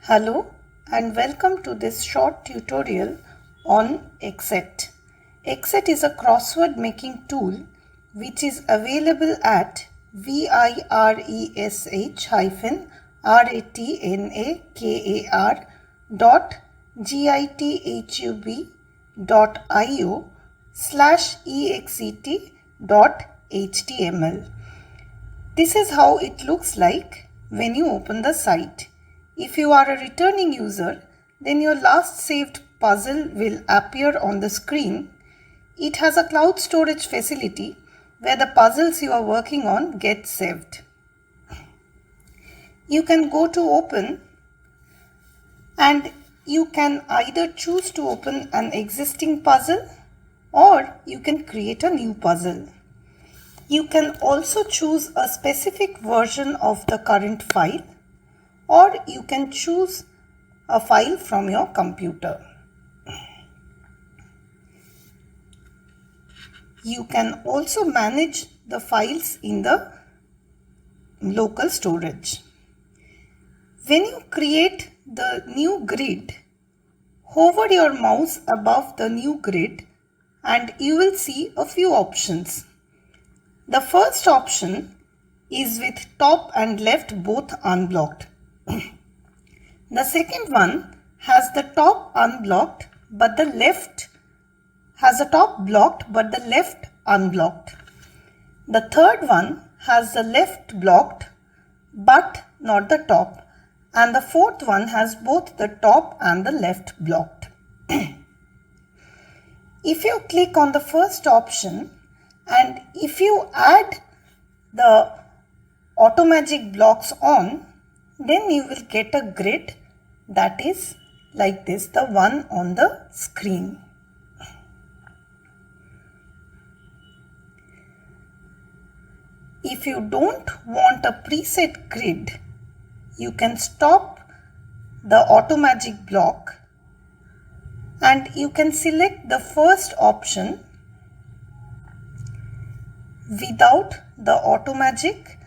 Hello and welcome to this short tutorial on Exet. Exet is a crossword making tool which is available at virasatnakar.github.io/exet.html. This is how it looks like when you open the site. If you are a returning user, then your last saved puzzle will appear on the screen. It has a cloud storage facility where the puzzles you are working on get saved. You can go to open and you can either choose to open an existing puzzle or you can create a new puzzle. You can also choose a specific version of the current file, or you can choose a file from your computer. You can also manage the files in the local storage. When you create the new grid, hover your mouse above the new grid and you will see a few options. The first option is with top and left both unblocked. The second one has the top unblocked but the left has the top blocked but the left unblocked. The third one has the left blocked but not the top, and the fourth one has both the top and the left blocked. If you click on the first option and if you add the automagic blocks on, then you will get a grid that is like this, the one on the screen. If you don't want a preset grid, you can stop the automagic block and you can select the first option without the automagic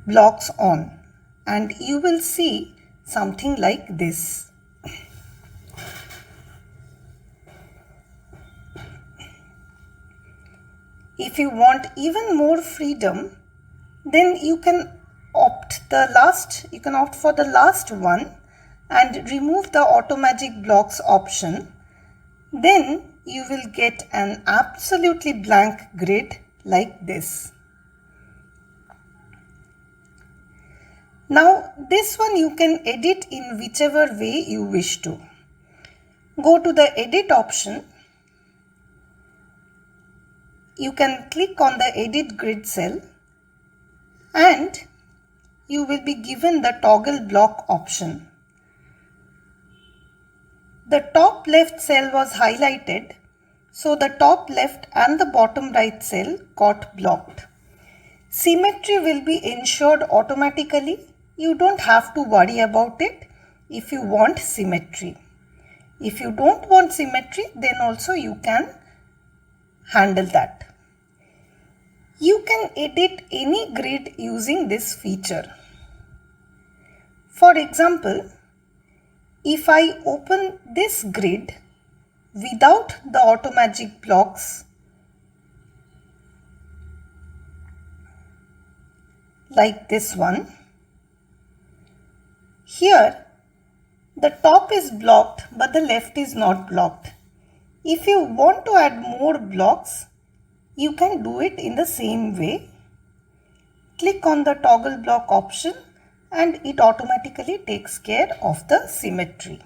blocks on and you will see something like this. If you want even more freedom, then you can opt for the last one and remove the automatic blocks option. Then you will get an absolutely blank grid like this. Now this one you can edit in whichever way you wish to. Go to the edit option. You can click on the edit grid cell and you will be given the toggle block option. The top left cell was highlighted, so the top left and the bottom right cell got blocked. Symmetry will be ensured automatically. You don't have to worry about it if you want symmetry. If you don't want symmetry, then also you can handle that. You can edit any grid using this feature. For example, if I open this grid without the automatic blocks, like this one, here the top is blocked but the left is not blocked. If you want to add more blocks, you can do it in the same way. Click on the toggle block option and it automatically takes care of the symmetry.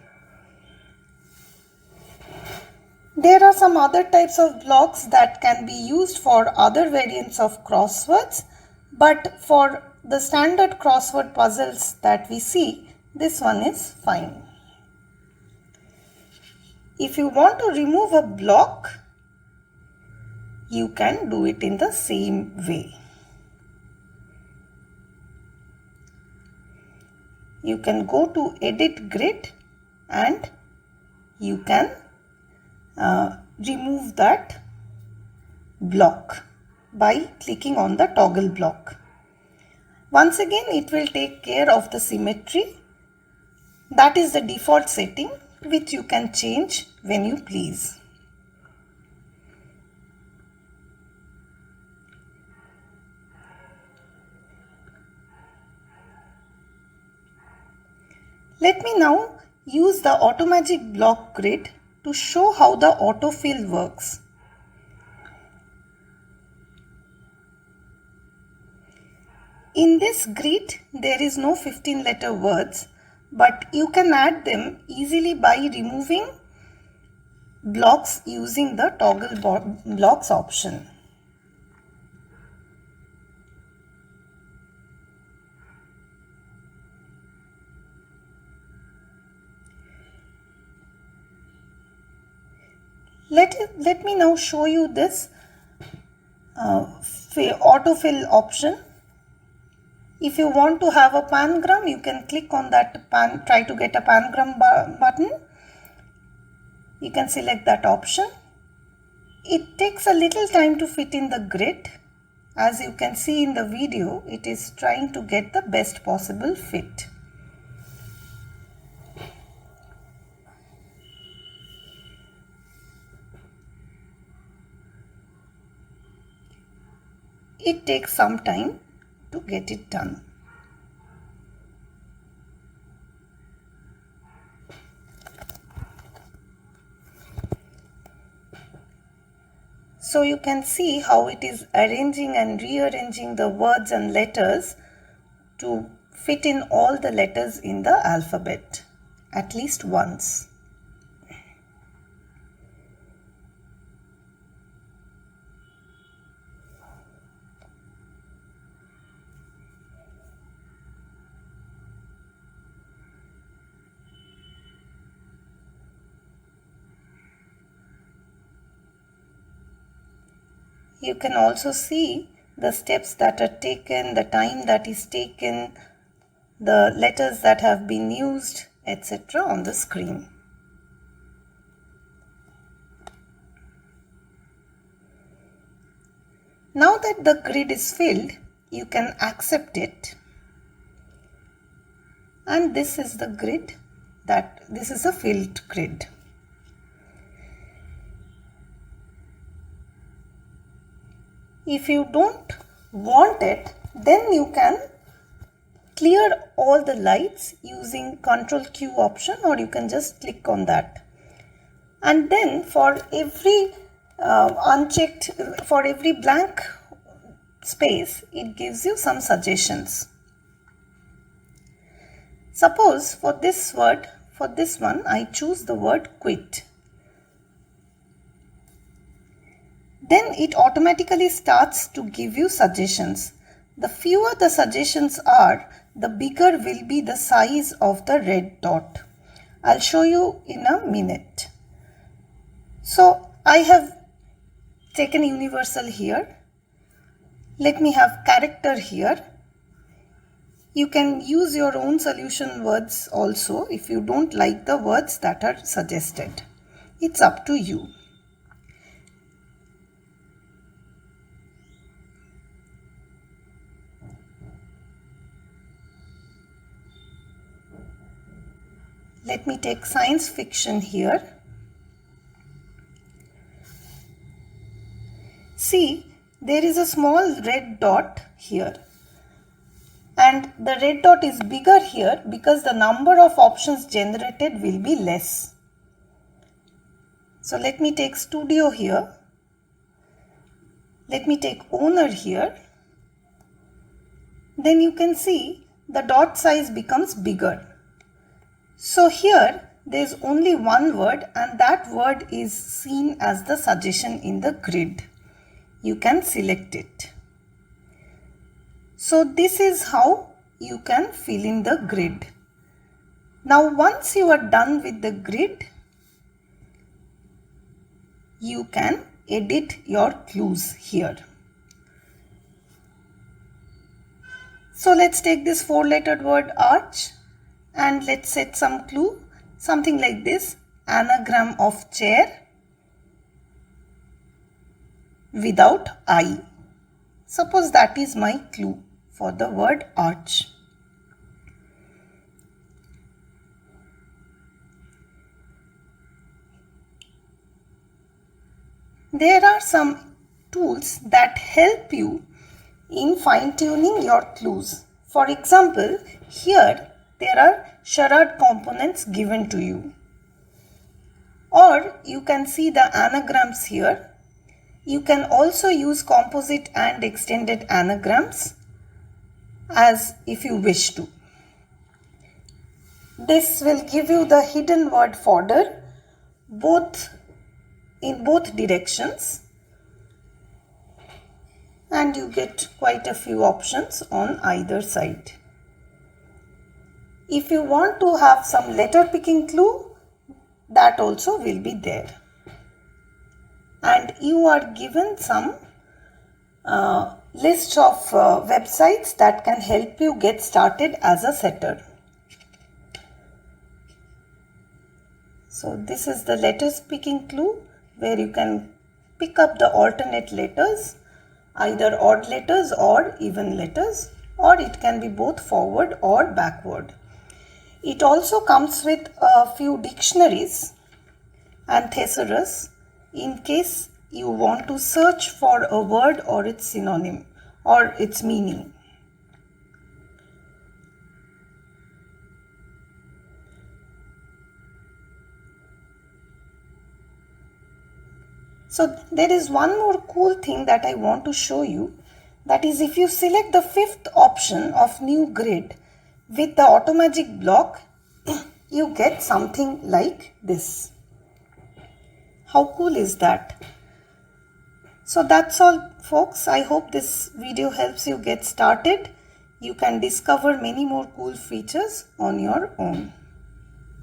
There are some other types of blocks that can be used for other variants of crosswords, but for the standard crossword puzzles that we see, this one is fine. If you want to remove a block, you can do it in the same way. You can go to edit grid and you can remove that block by clicking on the toggle block. Once again, it will take care of the symmetry That is the default setting, which you can change when you please. Let me now use the Automagic block grid to show how the autofill works. In this grid, there is no 15-letter words, but you can add them easily by removing blocks using the toggle blocks option. Let me now show you this autofill option. If you want to have a pangram, you can click on that try to get a pangram button. You can select that option. It takes a little time to fit in the grid. As you can see in the video, it is trying to get the best possible fit. It takes some time to get it done. So you can see how it is arranging and rearranging the words and letters to fit in all the letters in the alphabet at least once. You can also see the steps that are taken, the time that is taken, the letters that have been used, etc. on the screen. Now that the grid is filled, you can accept it. And this is the grid, this is a filled grid. If you don't want it, then you can clear all the lights using Ctrl Q option, or you can just click on that. And then for every for every blank space, it gives you some suggestions. Suppose for this word, for this one, I choose the word quit. Then it automatically starts to give you suggestions. The fewer the suggestions are, the bigger will be the size of the red dot. I'll show you in a minute. So I have taken universal here. Let me have character here. You can use your own solution words also if you don't like the words that are suggested. It's up to you. Let me take science fiction here. See, there is a small red dot here. And the red dot is bigger here because the number of options generated will be less. So let me take studio here. Let me take owner here. Then you can see the dot size becomes bigger. So here there is only one word, and that word is seen as the suggestion in the grid. You can select it. So this is how you can fill in the grid. Now once you are done with the grid, you can edit your clues here. So let's take this 4-lettered word arch. And let's set some clue, something like this: anagram of chair without I. Suppose that is my clue for the word arch. There are some tools that help you in fine-tuning your clues. For example, here there are charade components given to you. Or you can see the anagrams here. You can also use composite and extended anagrams as if you wish to. This will give you the hidden word fodder in both directions, and you get quite a few options on either side. If you want to have some letter picking clue, that also will be there. And you are given some list of websites that can help you get started as a setter. So this is the letters picking clue, where you can pick up the alternate letters, either odd letters or even letters, or it can be both forward or backward. It also comes with a few dictionaries and thesaurus in case you want to search for a word or its synonym or its meaning. So there is one more cool thing that I want to show you. That is, if you select the fifth option of new grid with the automagic block, you get something like this. How cool is that? So that's all, folks. I hope this video helps you get started. You can discover many more cool features on your own.